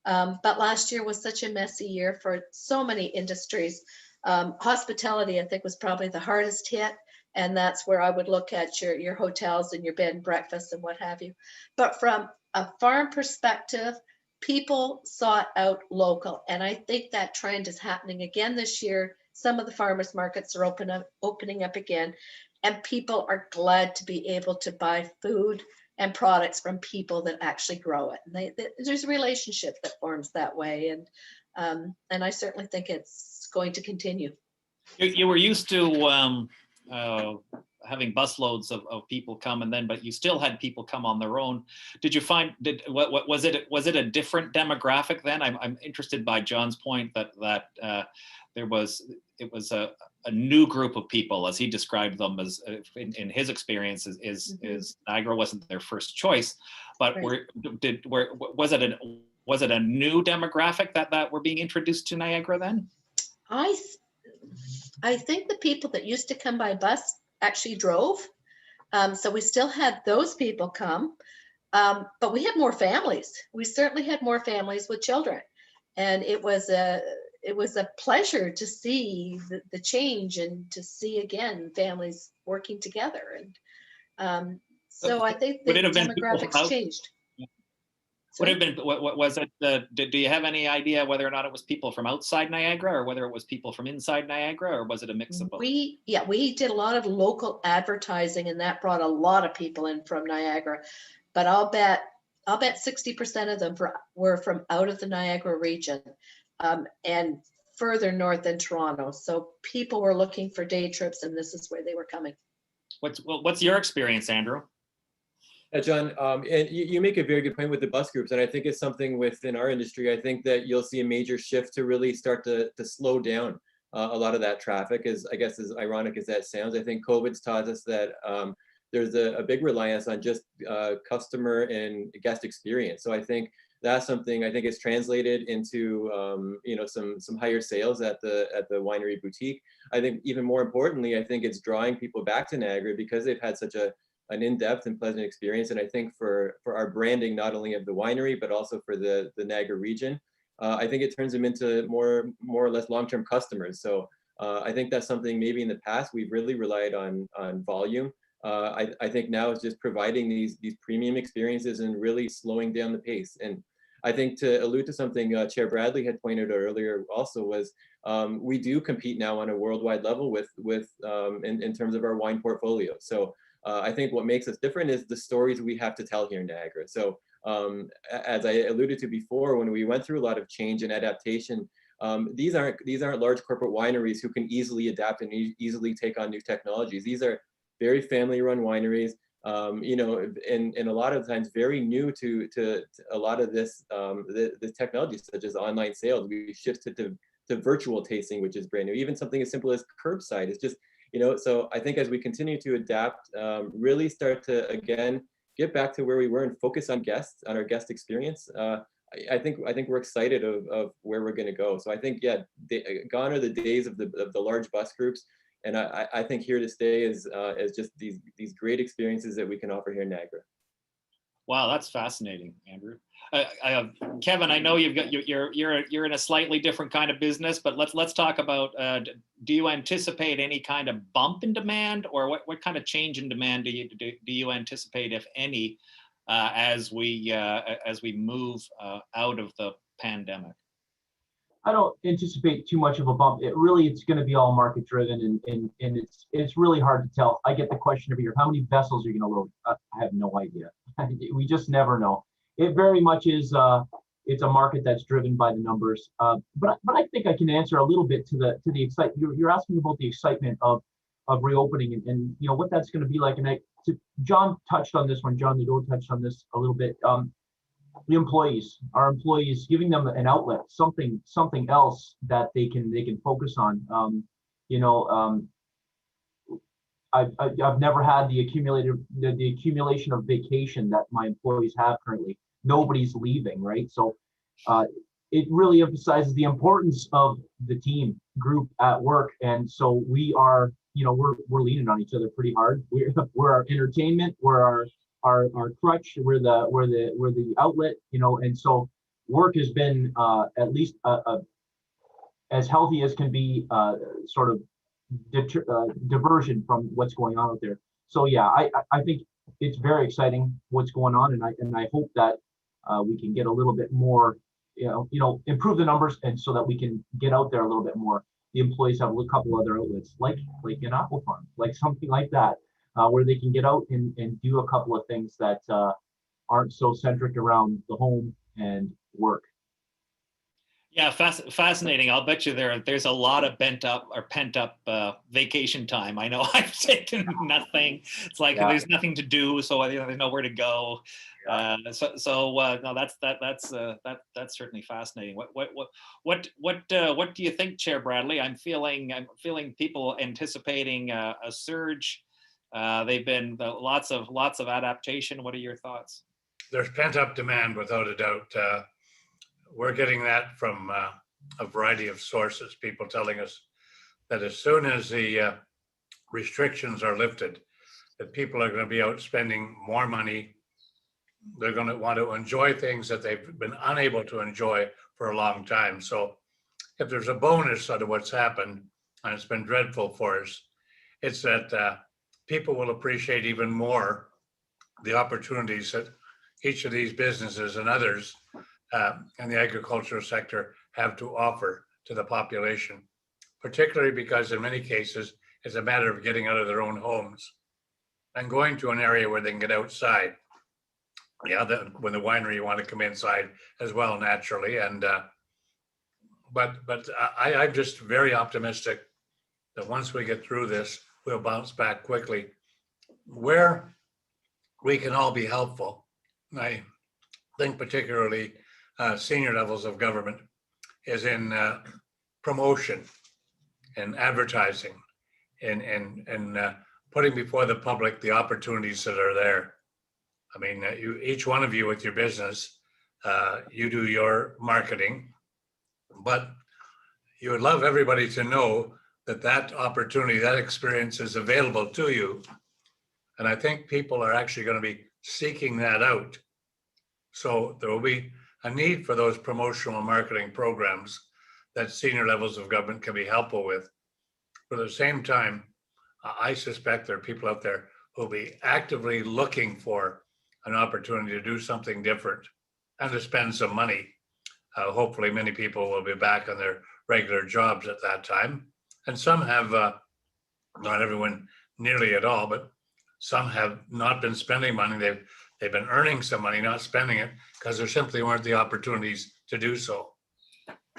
But last year was such a messy year for so many industries. Hospitality, I think, was probably the hardest hit. And that's where I would look at your hotels and your bed and breakfast and what have you. But from a farm perspective, people sought out local. And I think that trend is happening again this year. Some of the farmers markets are opening up again, and people are glad to be able to buy food and products from people that actually grow it. And there's a relationship that forms that way. And I certainly think it's going to continue. You were used to having busloads of people come, and then, but you still had people come on their own. Did you find, what was it a different demographic then? I'm interested by John's point that it was a new group of people, as he described them, as in his experience is Niagara wasn't their first choice, but Right. was it a new demographic that were being introduced to Niagara then? I think the people that used to come by bus actually drove. So we still had those people come, but we had more families. We certainly had more families with children, and it was a pleasure to see the change and to see again families working together. And so I think the demographics changed. Would have been, what was it? Do you have any idea whether or not it was people from outside Niagara, or whether it was people from inside Niagara, or was it a mix of both? We did a lot of local advertising, and that brought a lot of people in from Niagara. But I'll bet 60% of them were from out of the Niagara region, and further north than Toronto. So people were looking for day trips, and this is where they were coming. What's your experience, Andrew? John, and you make a very good point with the bus groups, and I think it's something within our industry. I think that you'll see a major shift to really start to slow down a lot of that traffic. As ironic as that sounds, I think COVID's taught us that there's a big reliance on just customer and guest experience. So I think that's something I think is translated into some higher sales at the winery boutique. I think even more importantly, I think it's drawing people back to Niagara because they've had such an in-depth and pleasant experience. And I think for our branding, not only of the winery, but also for the Niagara region, I think it turns them into more or less long-term customers. So I think that's something maybe in the past we've really relied on volume. I think now it's just providing these premium experiences and really slowing down the pace. And I think to allude to something Chair Bradley had pointed out earlier also was we do compete now on a worldwide level with in terms of our wine portfolio. So I think what makes us different is the stories we have to tell here in Niagara. So as I alluded to before, when we went through a lot of change and adaptation, these aren't large corporate wineries who can easily adapt and easily take on new technologies. These are very family-run wineries, and a lot of times very new to a lot of this the technology, such as online sales. We shifted to virtual tasting, which is brand new. Even something as simple as curbside is just, so I think as we continue to adapt, really start to, again, get back to where we were and focus on our guest experience. I think we're excited of where we're going to go. So I think, gone are the days of the large bus groups. And I think here to stay is just these great experiences that we can offer here in Niagara. Wow, that's fascinating, Andrew. Kevin, I know you're in a slightly different kind of business, but let's talk about. Do you anticipate any kind of bump in demand, or what kind of change in demand do you anticipate, if any, as we move out of the pandemic? I don't anticipate too much of a bump. It's going to be all market driven, and it's really hard to tell. I get the question every year, how many vessels are you going to load? I have no idea. We just never know. It very much is. It's a market that's driven by the numbers. But I think I can answer a little bit to the excitement. You're asking about the excitement of reopening and you know what that's going to be like. And John touched on this one. John Nadeau touched on this a little bit. Our employees, giving them an outlet, something else that they can focus on. I've never had the accumulation of vacation that my employees have currently. Nobody's leaving, right? So it really emphasizes the importance of the team group at work, and so we are, we're leaning on each other pretty hard. We're our entertainment, we're our crutch, we're the outlet, and so work has been at least as healthy as can be, sort of diversion from what's going on out there. So yeah, I think it's very exciting what's going on, and I hope that we can get a little bit more, improve the numbers, and so that we can get out there a little bit more. The employees have a couple other outlets, like an apple farm, like something like that, where they can get out and do a couple of things that aren't so centric around the home and work. Yeah, fascinating. I'll bet you there's a lot of pent up vacation time. I know I've taken nothing. It's like there's nothing to do, so there's nowhere to go. Yeah. No, that's certainly fascinating. What do you think, Chair Bradley? I'm feeling people anticipating a surge. They've been lots of adaptation. What are your thoughts? There's pent up demand, without a doubt. We're getting that from a variety of sources, people telling us that as soon as the restrictions are lifted, that people are going to be out spending more money. They're going to want to enjoy things that they've been unable to enjoy for a long time. So if there's a bonus out of what's happened, and it's been dreadful for us, it's that people will appreciate even more the opportunities that each of these businesses and others and the agricultural sector have to offer to the population, particularly because in many cases, it's a matter of getting out of their own homes and going to an area where they can get outside. Yeah, when the winery, you want to come inside as well, naturally. And but I'm just very optimistic that once we get through this, we'll bounce back quickly. Where we can all be helpful, I think particularly senior levels of government, is in promotion and advertising and putting before the public the opportunities that are there. I mean, each one of you with your business, you do your marketing, but you would love everybody to know that opportunity, that experience is available to you. And I think people are actually going to be seeking that out. So there will be a need for those promotional marketing programs that senior levels of government can be helpful with. But at the same time, I suspect there are people out there who will be actively looking for an opportunity to do something different and to spend some money. Hopefully many people will be back on their regular jobs at that time. And some have, not everyone nearly at all, but some have not been spending money. They've been earning some money, not spending it, because there simply weren't the opportunities to do so.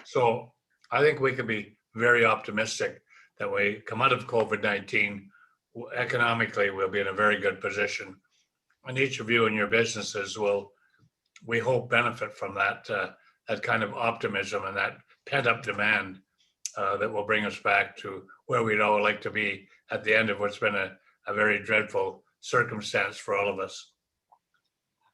So I think we can be very optimistic that we come out of COVID-19, economically, we'll be in a very good position. And each of you and your businesses will, we hope, benefit from that kind of optimism and that pent-up demand that will bring us back to where we'd all like to be at the end of what's been a very dreadful circumstance for all of us.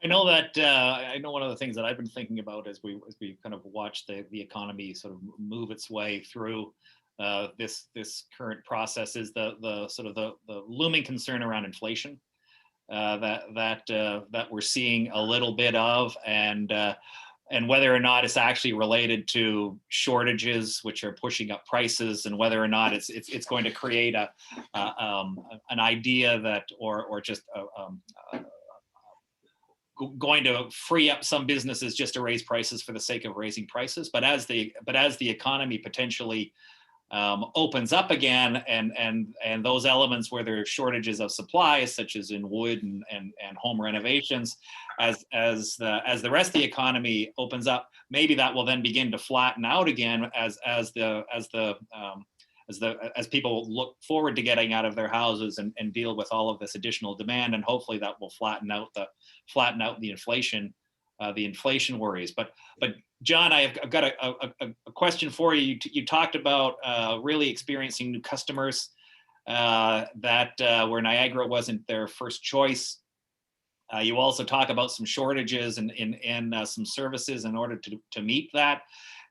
I know one of the things that I've been thinking about as we kind of watch the economy sort of move its way through this current process is the sort of the looming concern around inflation that we're seeing a little bit of, and whether or not it's actually related to shortages which are pushing up prices, and whether or not it's going to create an idea that or just going to free up some businesses just to raise prices for the sake of raising prices. But as the economy potentially opens up again, and those elements where there are shortages of supplies, such as in wood and home renovations, as the rest of the economy opens up, maybe that will then begin to flatten out again as people look forward to getting out of their houses and deal with all of this additional demand, and hopefully that will flatten out the inflation worries. But John, I've got a question for you. You talked about really experiencing new customers that where Niagara wasn't their first choice. You also talk about some shortages in some services in order to meet that.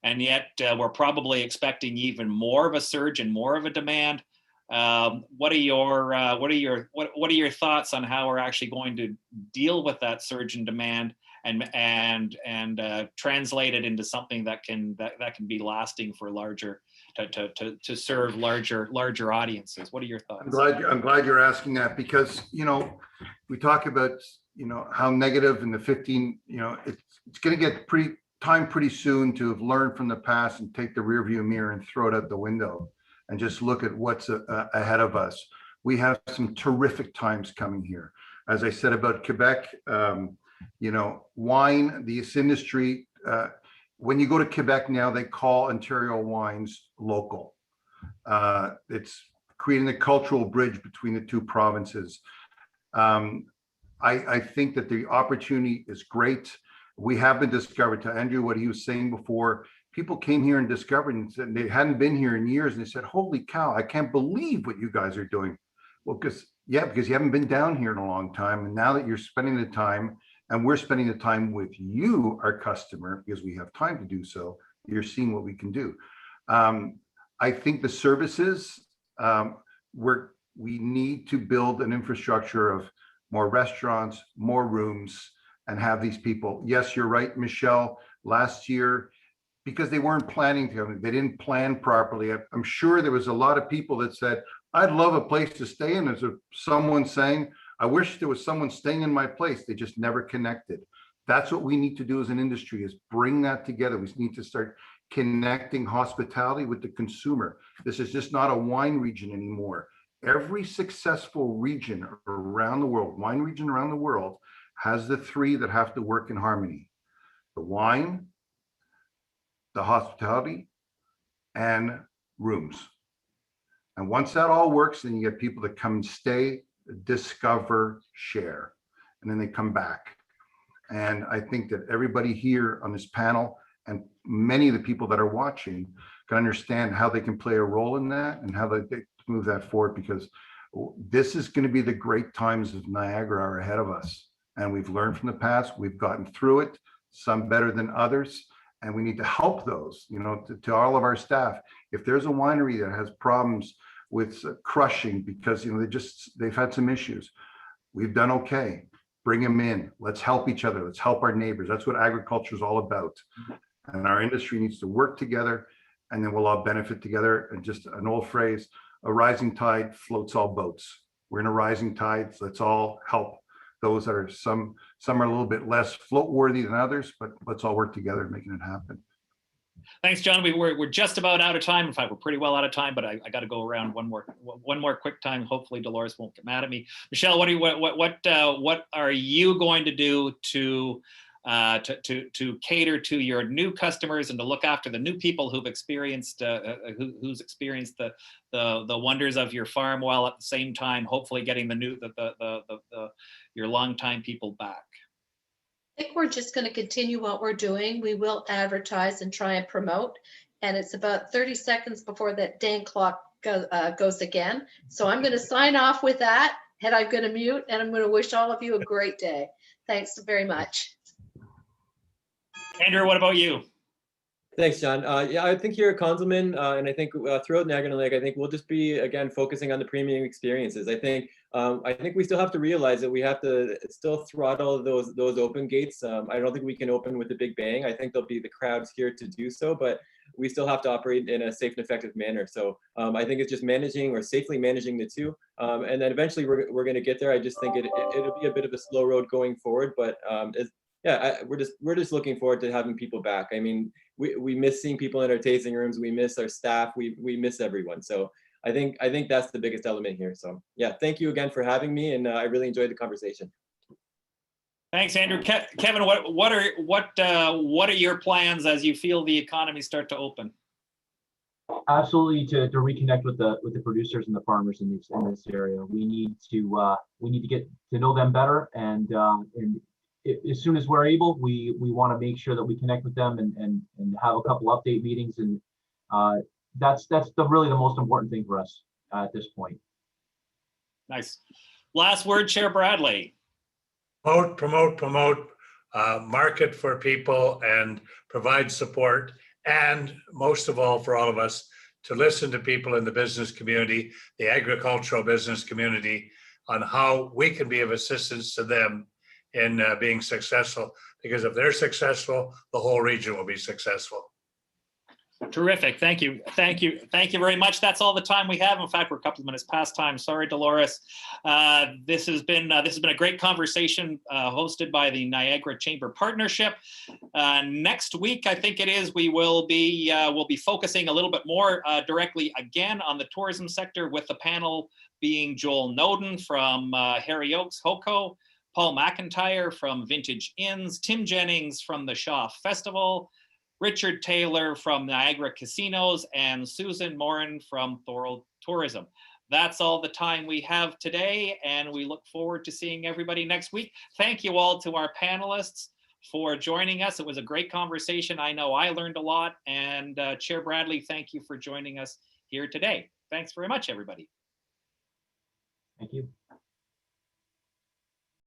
And yet we're probably expecting even more of a surge and more of a demand. What are your thoughts on how we're actually going to deal with that surge in demand and translate it into something that can be lasting for to serve larger audiences? What are your thoughts? I'm glad you're asking that, because we talk about how negative in the 15, it's going to get pretty soon to have learned from the past and take the rearview mirror and throw it out the window and just look at what's ahead of us. We have some terrific times coming here. As I said about Quebec, wine, this industry, when you go to Quebec now, they call Ontario wines local. It's creating a cultural bridge between the two provinces. I think that the opportunity is great. We have been discovered, to Andrew, what he was saying before, people came here and discovered and said they hadn't been here in years, and they said, holy cow, I can't believe what you guys are doing. Well, because you haven't been down here in a long time. And now that you're spending the time, and we're spending the time with you, our customer, because we have time to do so, you're seeing what we can do. I think the services, we need to build an infrastructure of more restaurants, more rooms, and have these people. Yes, you're right, Michelle. Last year, because they weren't planning to come, they didn't plan properly. I'm sure there was a lot of people that said, I'd love a place to stay in. There's someone saying, I wish there was someone staying in my place. They just never connected. That's what we need to do as an industry, is bring that together. We need to start connecting hospitality with the consumer. This is just not a wine region anymore. Every successful region around the world, wine region around the world, has the three that have to work in harmony: the wine, the hospitality, and rooms. And once that all works, then you get people that come and stay, discover, share, and then they come back. And I think that everybody here on this panel and many of the people that are watching can understand how they can play a role in that and how they move that forward, because this is going to be the great times of Niagara are ahead of us. And we've learned from the past, we've gotten through it, some better than others, and we need to help those, to all of our staff. If there's a winery that has problems with crushing because they've had some issues, we've done okay. Bring them in. Let's help each other. Let's help our neighbors. That's what agriculture is all about. And our industry needs to work together, and then we'll all benefit together. And just an old phrase, a rising tide floats all boats. We're in a rising tide, so let's all help those that are some are a little bit less float worthy than others, but let's all work together making it happen. Thanks, John. We're just about out of time. In fact, we're pretty well out of time, but I got to go around one more quick time. Hopefully Dolores won't get mad at me. Michelle, what are you going to do to cater to your new customers and to look after the new people who've experienced who's experienced the wonders of your farm, while at the same time hopefully getting your longtime people back? I think we're just going to continue what we're doing. We will advertise and try and promote, and it's about 30 seconds before that dang clock goes again. So I'm going to sign off with that, and I'm going to mute, and I'm going to wish all of you a great day. Thanks very much. Andrew, what about you? Thanks, John. Yeah, I think here at Conzelman, and I think throughout Niagara Lake, I think we'll just be, again, focusing on the premium experiences. I think we still have to realize that we have to still throttle those open gates. I don't think we can open with a big bang. I think there'll be the crowds here to do so, but we still have to operate in a safe and effective manner. So I think it's just managing or safely managing the two. And then eventually we're going to get there. I just think it'll be a bit of a slow road going forward, but we're just looking forward to having people back. I mean, we miss seeing people in our tasting rooms. We miss our staff. We miss everyone. So I think that's the biggest element here. So yeah, thank you again for having me, and I really enjoyed the conversation. Thanks, Andrew. Kevin, what are your plans as you feel the economy start to open? Absolutely, to reconnect with the producers and the farmers in this area. We need to get to know them better, and as soon as we're able, we want to make sure that we connect with them and have a couple update meetings, and that's really the most important thing for us at this point. Nice. Last word, Chair Bradley. Promote, market for people and provide support. And most of all, for all of us, to listen to people in the business community, the agricultural business community, on how we can be of assistance to them in being successful. Because if they're successful, the whole region will be successful. Terrific. Thank you. Thank you. Thank you very much. That's all the time we have. In fact, we're a couple of minutes past time. Sorry, Dolores. This has been a great conversation hosted by the Niagara Chamber Partnership. Next week, I think it is, we'll be focusing a little bit more directly again on the tourism sector, with the panel being Joel Noden from Harry Oaks HOCO, Paul McIntyre from Vintage Inns, Tim Jennings from the Shaw Festival, Richard Taylor from Niagara Casinos, and Susan Morin from Thorold Tourism. That's all the time we have today, and we look forward to seeing everybody next week. Thank you all to our panelists for joining us. It was a great conversation. I know I learned a lot, and Chair Bradley, thank you for joining us here today. Thanks very much, everybody. Thank you.